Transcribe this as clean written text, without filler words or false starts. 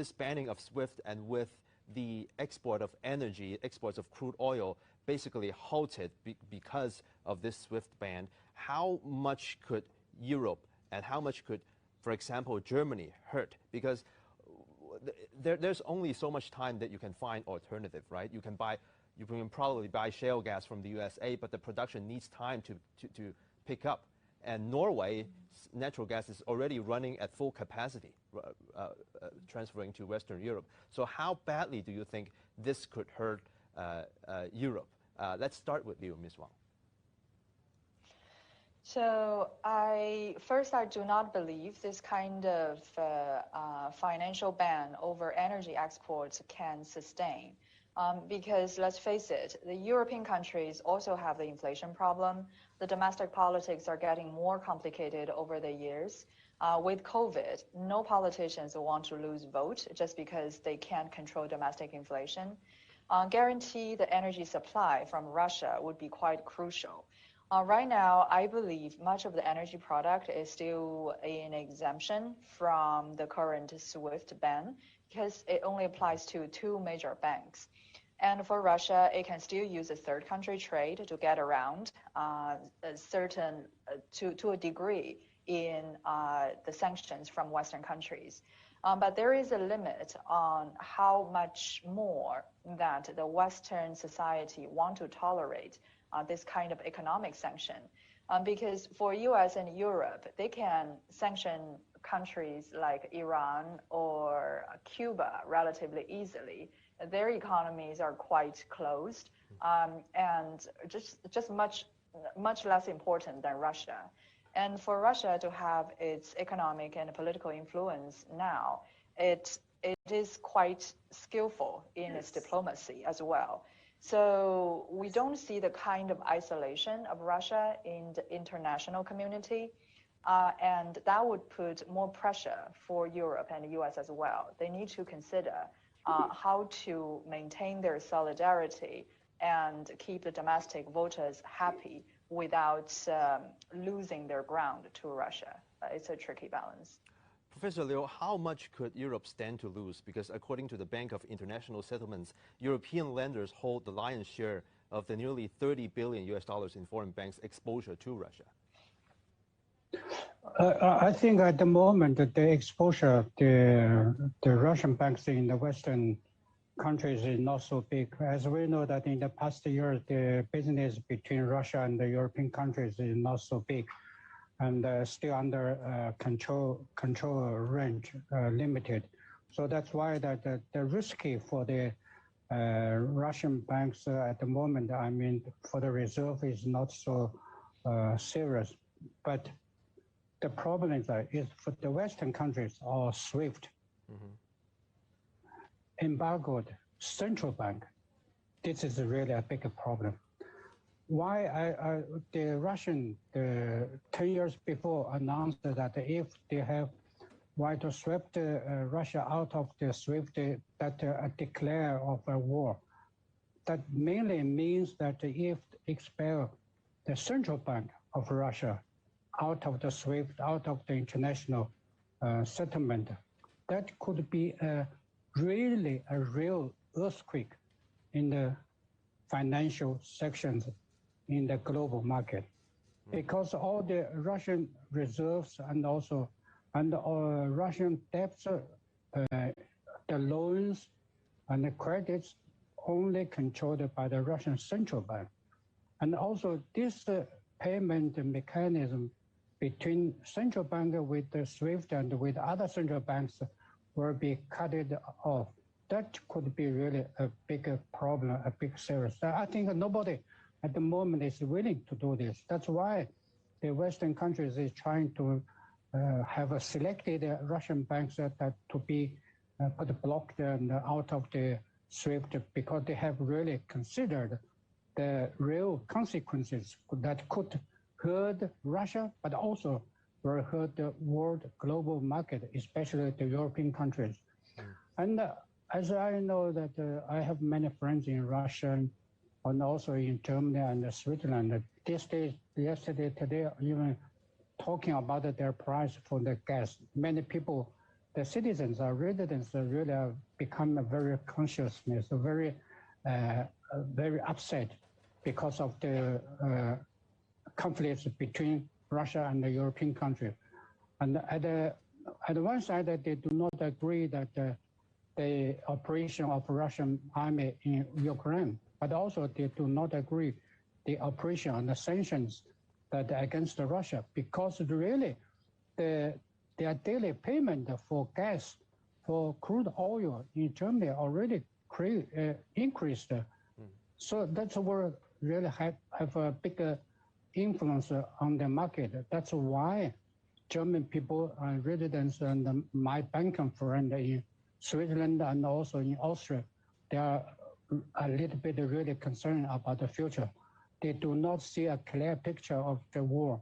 this banning of SWIFT and with the export of energy, exports of crude oil, basically halted because of this SWIFT ban, how much could Europe and how much could, for example, Germany hurt? Because there's only so much time that you can find alternative, right? You can probably buy shale gas from the USA, but the production needs time to pick up. And Norway's natural gas is already running at full capacity, transferring to Western Europe. So how badly do you think this could hurt Europe? Let's start with you, Ms. Wang. So I do not believe this kind of financial ban over energy exports can sustain. Because let's face it, the European countries also have the inflation problem. The domestic politics are getting more complicated over the years. With COVID, no politicians want to lose vote just because they can't control domestic inflation. Guarantee the energy supply from Russia would be quite crucial. Right now, I believe much of the energy product is still in exemption from the current SWIFT ban because it only applies to 2 major banks. And for Russia, it can still use a third country trade to get around to a degree in the sanctions from Western countries. But there is a limit on how much more that the Western society want to tolerate this kind of economic sanction. Because for US and Europe, they can sanction countries like Iran or Cuba relatively easily. Their economies are quite closed and just much less important than Russia. And for Russia to have its economic and political influence now, it is quite skillful in its diplomacy as well. So we don't see the kind of isolation of Russia in the international community. And that would put more pressure for Europe and the US as well. They need to consider how to maintain their solidarity and keep the domestic voters happy without losing their ground to Russia. It's a tricky balance. Professor Liu, how much could Europe stand to lose? Because according to the Bank of International Settlements, European lenders hold the lion's share of the nearly $30 billion in foreign banks' exposure to Russia. I think at the moment that the exposure of the Russian banks in the Western countries is not so big. As we know that in the past year, the business between Russia and the European countries is not so big and still under control range, limited. So that's why that the risky for the Russian banks at the moment, I mean, for the reserve is not so serious. But the problem is that for the Western countries or SWIFT embargoed central bank, this is really a big problem. Why the Russian 10 years before announced that if they have to sweep Russia out of the SWIFT, that a declare of a war. That mainly means that if expel the central bank of Russia out of the SWIFT, out of the international settlement, that could be really a real earthquake in the financial sections in the global market, because all the Russian reserves and also Russian debts, the loans and the credits only controlled by the Russian central bank. And also this payment mechanism between central bank with the SWIFT and with other central banks will be cut off. That could be really a big problem, a big serious. I think nobody at the moment is willing to do this. That's why the Western countries is trying to have a selected Russian banks that to be blocked and out of the SWIFT, because they have really considered the real consequences that could hurt Russia, but also will hurt the world global market, especially the European countries. And as I know that I have many friends in Russia and also in Germany and Switzerland. These days, yesterday, today, even talking about their price for the gas. Many people the citizens or residents really become very consciousness, very upset because of the conflicts between Russia and the European country. And at one side, they do not agree that the operation of Russian army in Ukraine, but also they do not agree the operation and the sanctions that against Russia, because really their daily payment for gas, for crude oil in Germany already increased. So that's where really have a bigger influence on the market. That's why German people and residents and my banking friend in Switzerland and also in Austria, they are a little bit really concerned about the future. They do not see a clear picture of the war.